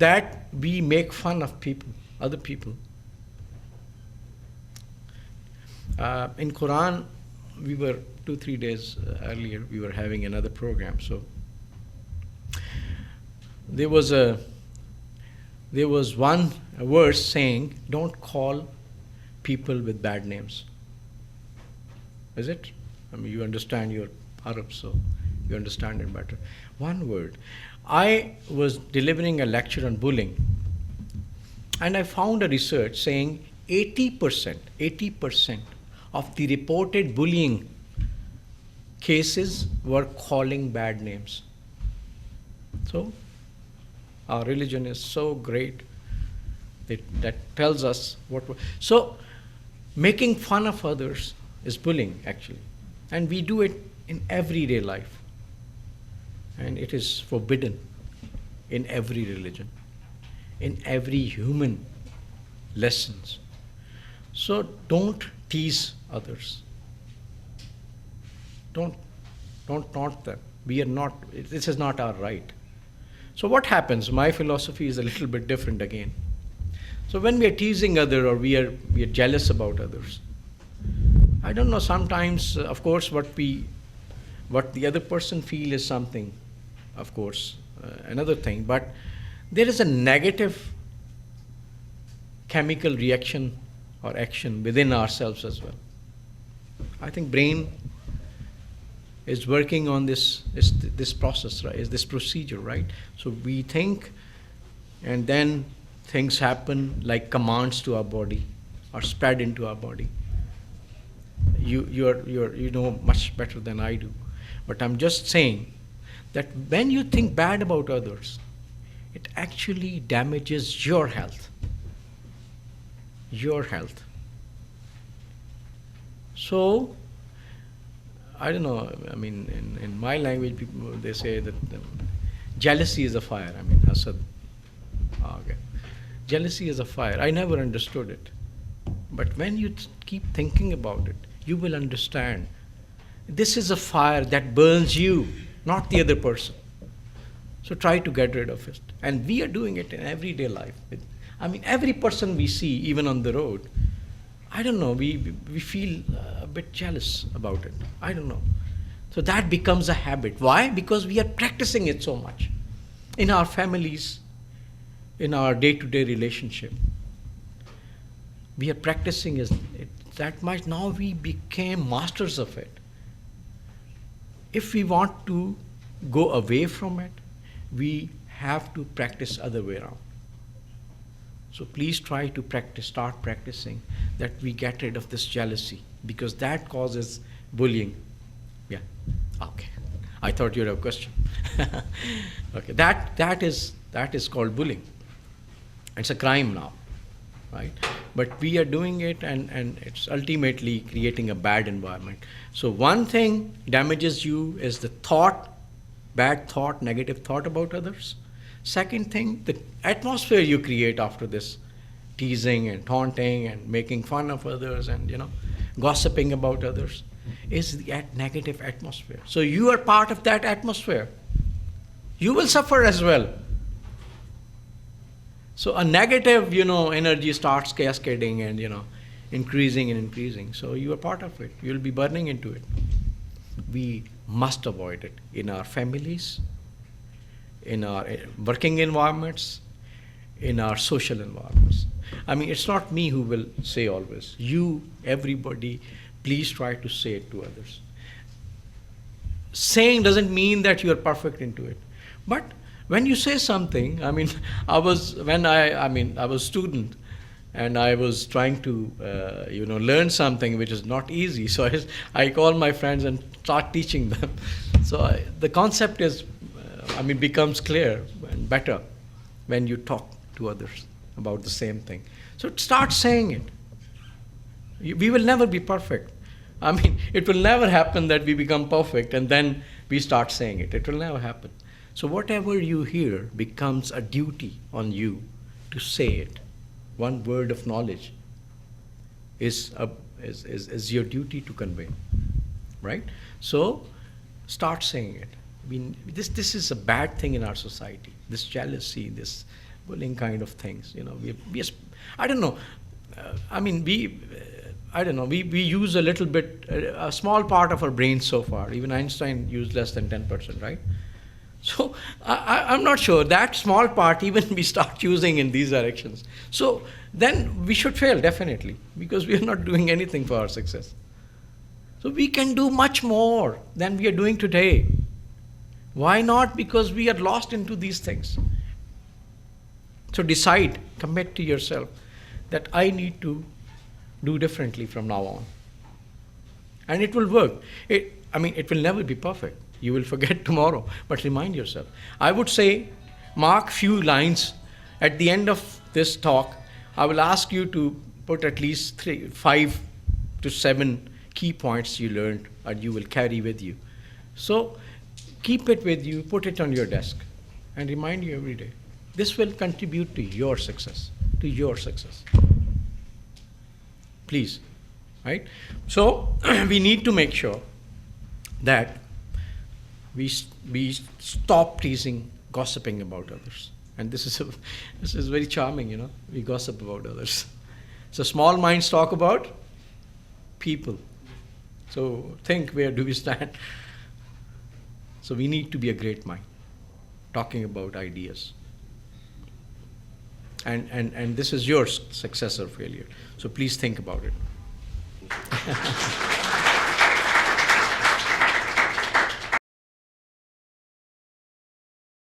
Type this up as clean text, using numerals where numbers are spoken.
that we make fun of people, other people. In Quran, we were 2-3 days earlier, we were having another program. So there was one verse saying, don't call people with bad names. Is it? I mean, you understand, you're Arab, so you understand it better. One word. I was delivering a lecture on bullying, and I found a research saying 80% of the reported bullying cases were calling bad names. So our religion is so great that tells us what. So making fun of others is bullying, actually, and we do it in everyday life, and it is forbidden in every religion, in every human lessons. So don't tease others. Don't taunt them. We are not. This is not our right. So what happens? My philosophy is a little bit different again. So when we are teasing others, or we are jealous about others, I don't know. Sometimes, of course, what the other person feel is something, of course, another thing. But there is a negative chemical reaction or action within ourselves as well. I think brain is working on this process, right? Is this procedure, right? So we think, and then things happen like commands to our body, or spread into our body. You know much better than I do, but I'm just saying that when you think bad about others, it actually damages your health. Your health. So, I don't know, I mean, in my language, people, they say that jealousy is a fire. I mean, hasad. Okay. Jealousy is a fire. I never understood it. But when you keep thinking about it, you will understand. This is a fire that burns you, not the other person. So try to get rid of it. And we are doing it in everyday life. I mean, every person we see, even on the road, I don't know, we feel a bit jealous about it. I don't know. So that becomes a habit. Why? Because we are practicing it so much. In our families, in our day-to-day relationship. We are practicing it that much. Now we became masters of it. If we want to go away from it, we have to practice other way around. So please try to start practicing that we get rid of this jealousy, because that causes bullying. Yeah. Okay. I thought you had a question. Okay. That is called bullying. It's a crime now, right? But we are doing it, and it's ultimately creating a bad environment. So one thing damages you is the thought, bad thought, negative thought about others. Second thing, the atmosphere you create after this teasing and taunting and making fun of others and, gossiping about others is the negative atmosphere. So you are part of that atmosphere. You will suffer as well. So a negative, energy starts cascading and, increasing and increasing. So you are part of it. You'll be burning into it. We must avoid it in our families, in our working environments, in our social environments. I mean, it's not me who will say always. You, everybody, please try to say it to others. Saying doesn't mean that you're perfect into it. But when you say something, I mean, I was a student, and I was trying to, learn something which is not easy. So I call my friends and start teaching them. So the concept is, becomes clear and better when you talk to others about the same thing. So start saying it. We will never be perfect. It will never happen that we become perfect and then we start saying it. It will never happen. So whatever you hear becomes a duty on you to say it. One word of knowledge is your duty to convey, right? So start saying it. This is a bad thing in our society. This jealousy, this bullying kind of things. I don't know. I mean, I don't know. We use a little bit, a small part of our brain so far. Even Einstein used less than 10%, right? So I'm not sure that small part even we start using in these directions. So then we should fail definitely, because we are not doing anything for our success. So we can do much more than we are doing today. Why not? Because we are lost into these things. So decide, commit to yourself that I need to do differently from now on. And it will work. It will never be perfect. You will forget tomorrow, but remind yourself. I would say, mark few lines at the end of this talk. I will ask you to put at least 5 to 7 key points you learned or you will carry with you. So keep it with you, put it on your desk, and remind you every day. This will contribute to your success, Please, right? So we need to make sure that we stop teasing, gossiping about others. And this is very charming, we gossip about others. So small minds talk about people. So think, where do we stand? So we need to be a great mind, talking about ideas. And this is your success or failure. So please think about it.